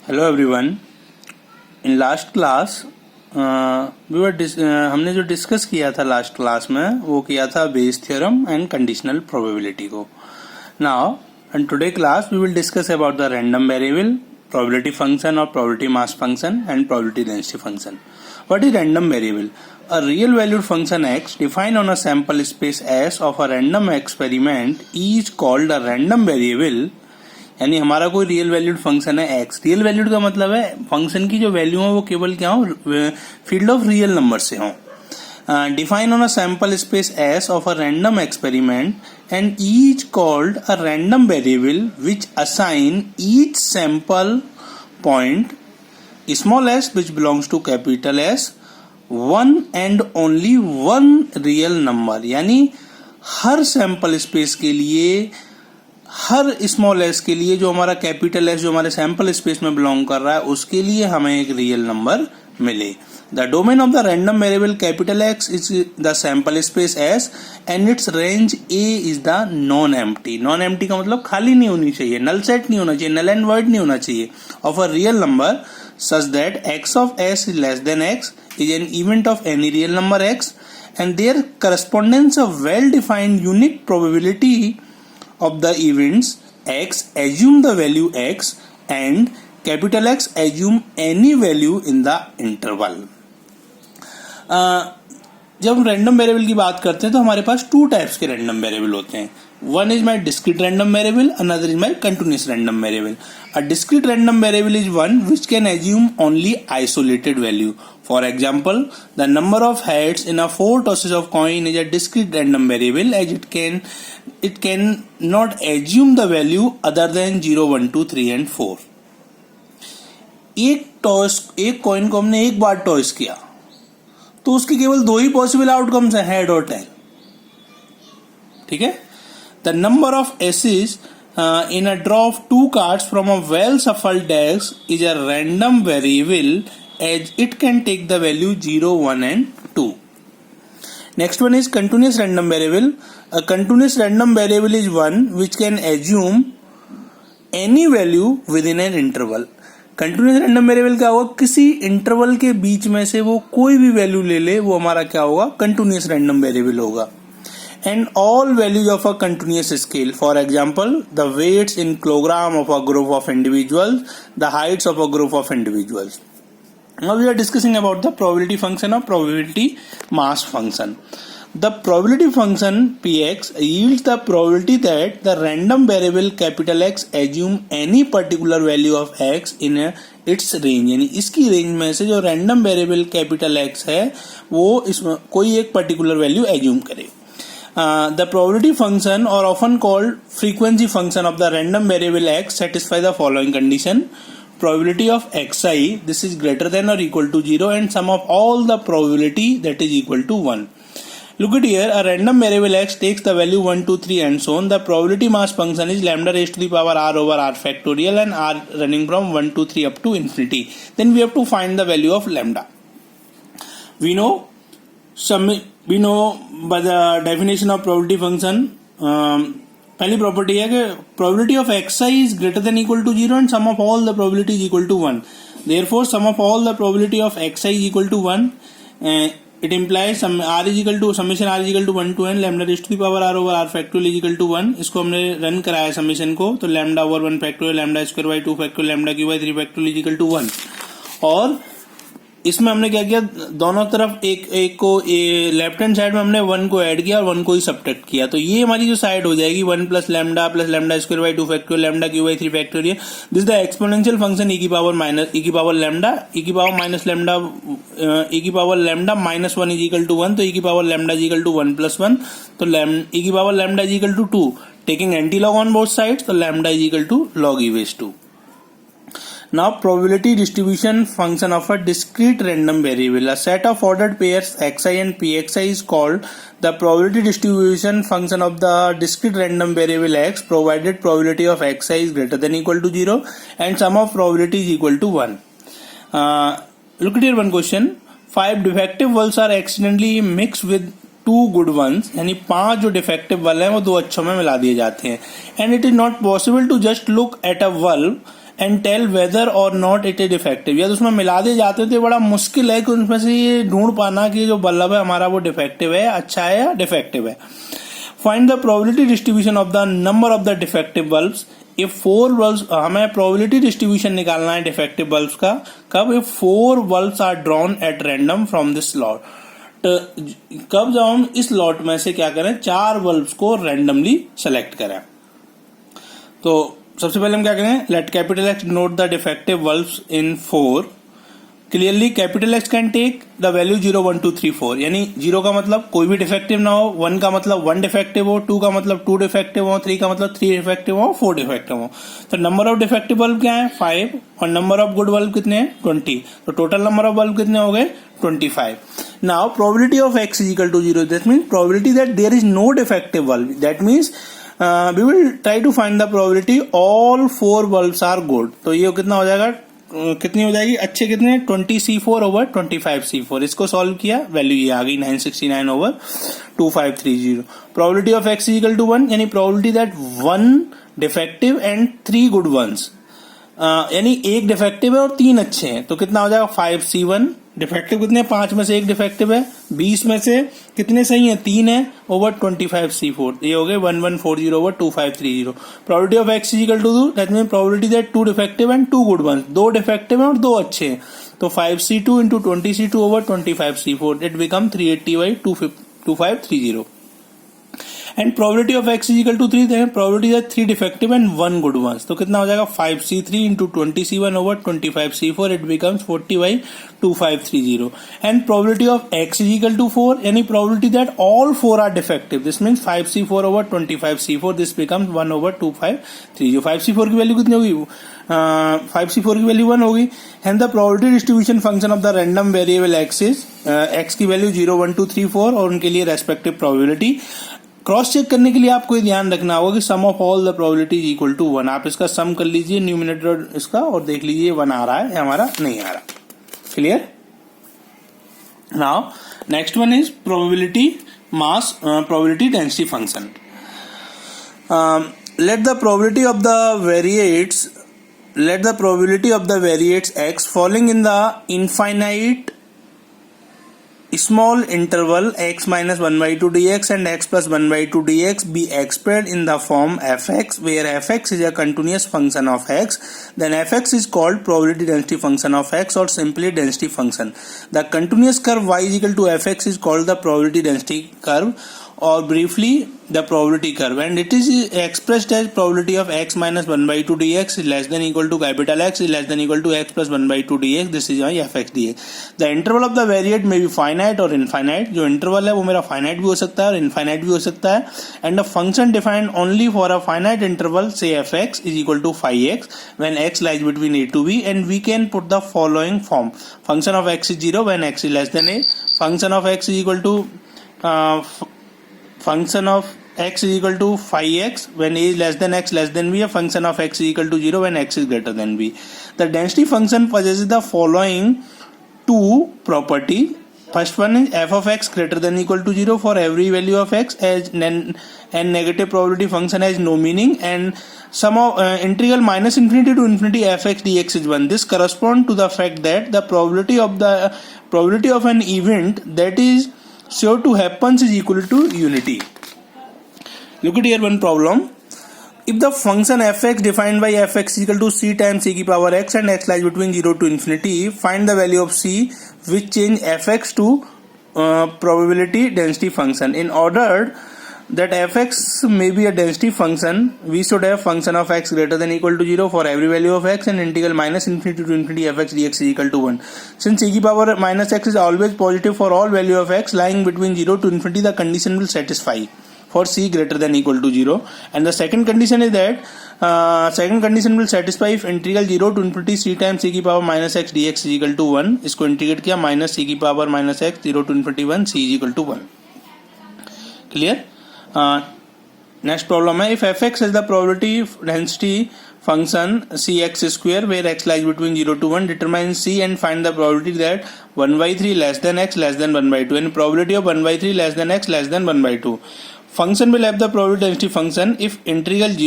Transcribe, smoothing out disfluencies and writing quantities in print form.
Hello everyone. In last class हमने जो discuss किया था लास्ट क्लास में वो किया था Bayes theorem and conditional probability को। Now in today class we will discuss about the random variable, probability function और probability mass function and probability density function. What is random variable? A real valued function x defined on a sample space S of a random experiment is called a random variable। यानी हमारा कोई real valued function है x। Real valued का मतलब है function की जो value है वो केवल क्या हो, फील्ड ऑफ रियल नंबर से हो। Define on a sample space S of a random experiment and is called a random variable which assign each sample point small s which belongs to capital S one and only one real number. यानी हर sample space के लिए, हर small s के लिए, जो हमारा capital S जो हमारे सैंपल स्पेस में बिलोंग कर रहा है उसके लिए हमें एक रियल नंबर मिले। The domain of the random variable capital X is the sample space S and it's range A is the non empty. Non empty का मतलब खाली नहीं होनी चाहिए, नल सेट नहीं होना चाहिए, नल एंड वॉइड नहीं होना चाहिए, of a real number such that x of s is less than x is an event of any real number x and their correspondence a well-defined unique probability of the events x assume the value x and capital X assume any value in the interval। जब हम random variable की बात करते हैं तो हमारे पास two types के random variable होते हैं। One is my discrete random variable, another is my continuous random variable. A discrete random variable is one which can assume only isolated value. For example, the number of heads in a 4 tosses of coin is a discrete random variable as it can not assume the value other than 0, 1, 2, 3 and 4. एक coin को हमने एक बार toss किया तो उसके केवल दो ही possible outcomes हैं, हेड और टेल। ठीक है। The number of aces in a draw of 2 cards from a well shuffled deck is a random variable as it can take the value 0, 1 and 2. Next one is continuous random variable. A continuous random variable is one which can assume any value within an interval. Continuous random variable क्या होगा? किसी interval के बीच में से वो कोई भी value ले ले, वो हमारा क्या होगा? Continuous random variable होगा। And all values of a continuous scale. For example, the weights in kilogram of a group of individuals, the heights of a group of individuals. Now we are discussing about the probability function or probability mass function. The probability function Px yields the probability that the random variable capital X assume any particular value of x in its range। यानी इसकी range में से जो random variable capital X है वो इसमें कोई एक particular value assume करे। The probability function or often called frequency function of the random variable x satisfy the following condition: probability of xi this is greater than or equal to 0 and sum of all the probability that is equal to 1. Look at here, a random variable x takes the value 1, 2, 3 and so on. The probability mass function is lambda raised to the power r over r factorial and r running from 1, 2, 3 up to infinity. Then we have to find the value of lambda. We know by the definition of probability function, पहली property है कि probability of xi is greater than equal to 0 and sum of all the probability is equal to 1. Therefore, sum of all the probability of xi is equal to 1. It implies summation r is equal to 1 to n lambda raised to the power r over r factorial is equal to 1. इसको हमने run कराया summation को, तो lambda over 1 factorial lambda square by 2 factorial lambda cube by 3 factorial is equal to 1. और इसमें हमने क्या किया, दोनों तरफ एक को लेफ्ट हैंड साइड में हमने 1 को ऐड किया और 1 को ही सब्ट्रैक्ट किया, तो ये हमारी जो साइड हो जाएगी 1 plus lambda square by 2 factorial lambda cube by 3 factorial. This the exponential function e की पावर लैम्डा e की पावर माइनस लैम्डा e की power lambda minus 1 is equal to 1, तो e की power lambda is equal to 1 plus 1, तो e की power lambda is equal to 2, taking anti log on both sides, तो lambda is equal to log e base 2. Now probability distribution function of a discrete random variable. A set of ordered pairs xi and pxi is called the probability distribution function of the discrete random variable x provided probability of xi is greater than or equal to 0 and sum of probability is equal to 1. Look at here one question. 5 defective vulves are accidentally mixed with 2 good ones, यानी 5 जो defective vulve हैं वो 2 अच्छों में मिला दिए जाते हैं, and it is not possible to just look at a vulve and tell whether or not it is defective, या तो उसमें मिला दिए जाते हैं तो बड़ा मुश्किल है कि उनमें से ये ढूंढ पाना कि जो बल्ब है हमारा वो डिफेक्टिव है, अच्छा है या डिफेक्टिव है. Find the probability distribution of the number of the defective bulbs if 4 bulbs. हमें प्रोबेबिलिटी डिस्ट्रीब्यूशन निकालना है डिफेक्टिव बल्ब्स का. कब? If 4 bulbs are drawn at random from this lot. कब? जब हम इस लॉट में से क्या करें, 4 बल्ब्स को रैंडमली सेलेक्ट करें. तो सबसे पहले हम क्या करें, let capital X note the defective bulbs in 4. Clearly capital X can take the value 0 1 2 3 4, यानी 0 का मतलब कोई भी डिफेक्टिव ना हो, 1 का मतलब 1 डिफेक्टिव हो, 2 का मतलब 2 डिफेक्टिव हो, 3 का मतलब 3 डिफेक्टिव हो, 4 डिफेक्टिव हो. तो नंबर ऑफ डिफेक्टिव बल्ब क्या है? 5. और नंबर ऑफ गुड बल्ब कितने हैं? 20. तो टोटल नंबर ऑफ बल्ब कितने हो गए? 25. Now probability of x is equal to 0. That means probability that there is no defective bulb. That means we will try to find the probability all 4 bulbs are good. तो ये कितना हो जाएगा, कितनी हो जाएगी, अच्छे कितने, 20C4 over 25C4. इसको सॉल्व किया, वैल्यू ये आ गई 969 over 2530. Probability of x equal to 1, यानी probability that 1 defective and 3 good ones, यानी 1 डिफेक्टिव है और 3 अच्छे हैं. तो कितना हो जाएगा 5C1. डिफेक्टिव कितने, 5 में से 1 डिफेक्टिव है, 20 में से कितने सही है, 3 है, ओवर 25C4. ये हो गए 1140 over 2530. Probability of x is equal to 2. That mean probability that 2 defective and 2 good ones. 2 defective है और 2 अच्छे हैं. तो 5C2 into 20C2 over 25C4. It become 380/2530. And probability of x is equal to 3. Then probability that 3 defective and 1 good ones. तो कितना हो जाएगा 5C3 into 20C1 over 25C4. It becomes 40/2530. And probability of x is equal to 4, यानी probability that all 4 are defective. This means 5C4 over 25C4. This becomes 1/2530. 5C4 की value कितनी होगी, 5C4 की value 1 होगी. And the probability distribution function of the random variable x is, x की value 0 1 2 3 4 और उनके लिए रेस्पेक्टिव प्रोबेबिलिटी. क्रॉस चेक करने के लिए आपको ये ध्यान रखना होगा कि sum of all the probability is equal to 1. आप इसका सम कर लीजिए न्यूमिनेटर इसका और देख लीजिए 1 आ रहा है या हमारा नहीं आ रहा. Clear? Now next one is probability mass, probability density function. Let the probability of the variates x falling in the infinite small interval x minus 1 by 2 dx and x plus 1 by 2 dx be expressed in the form fx, where fx is a continuous function of x, then fx is called probability density function of x or simply density function. The continuous curve y is equal to fx is called the probability density curve or briefly the probability curve, and it is expressed as probability of x minus 1 by 2 dx is less than equal to capital X is less than equal to x plus 1 by 2 dx. This is my fx dx. The interval of the variate may be finite or infinite. जो interval है वो मेरा finite भी हो सकता है और infinite भी हो सकता है. And a function defined only for a finite interval, say fx is equal to phi x when x lies between a to b, and we can put the following form. Function of x is 0 when x is less than a. Function of x is equal to function of x is equal to phi x when a is less than x less than b. A function of x is equal to 0 when x is greater than b. The density function possesses the following two property. First one is f of x greater than equal to 0 for every value of x, as and negative probability function has no meaning, and sum of integral minus infinity to infinity fx dx is 1. This corresponds to the fact that the probability of an event that is sure to happen is equal to unity. Look at here one problem. If the function fx defined by fx is equal to c times e की power x and x lies between 0 to infinity, find the value of c which change fx to probability density function. In order that fx may be a density function, we should have function of x greater than equal to 0 for every value of x and integral minus infinity to infinity fx dx is equal to 1. Since e की power minus x is always positive for all value of x lying between 0 to infinity, the condition will satisfy for c greater than equal to 0. And the second condition is that second condition will satisfy if integral 0 to infinity c times e की power minus x dx is equal to 1. इसको integrate किया minus c की power minus x 0 to infinity 1 c is equal to 1. Clear? Next problem है, if fx is the probability density function cx square where x lies between 0 to 1, determine c and find the probability that 1 by 3 less than x less than 1 by 2 and probability of 1 by 3 less than x less than 1 by 2. Function will have the probability density function if integral 0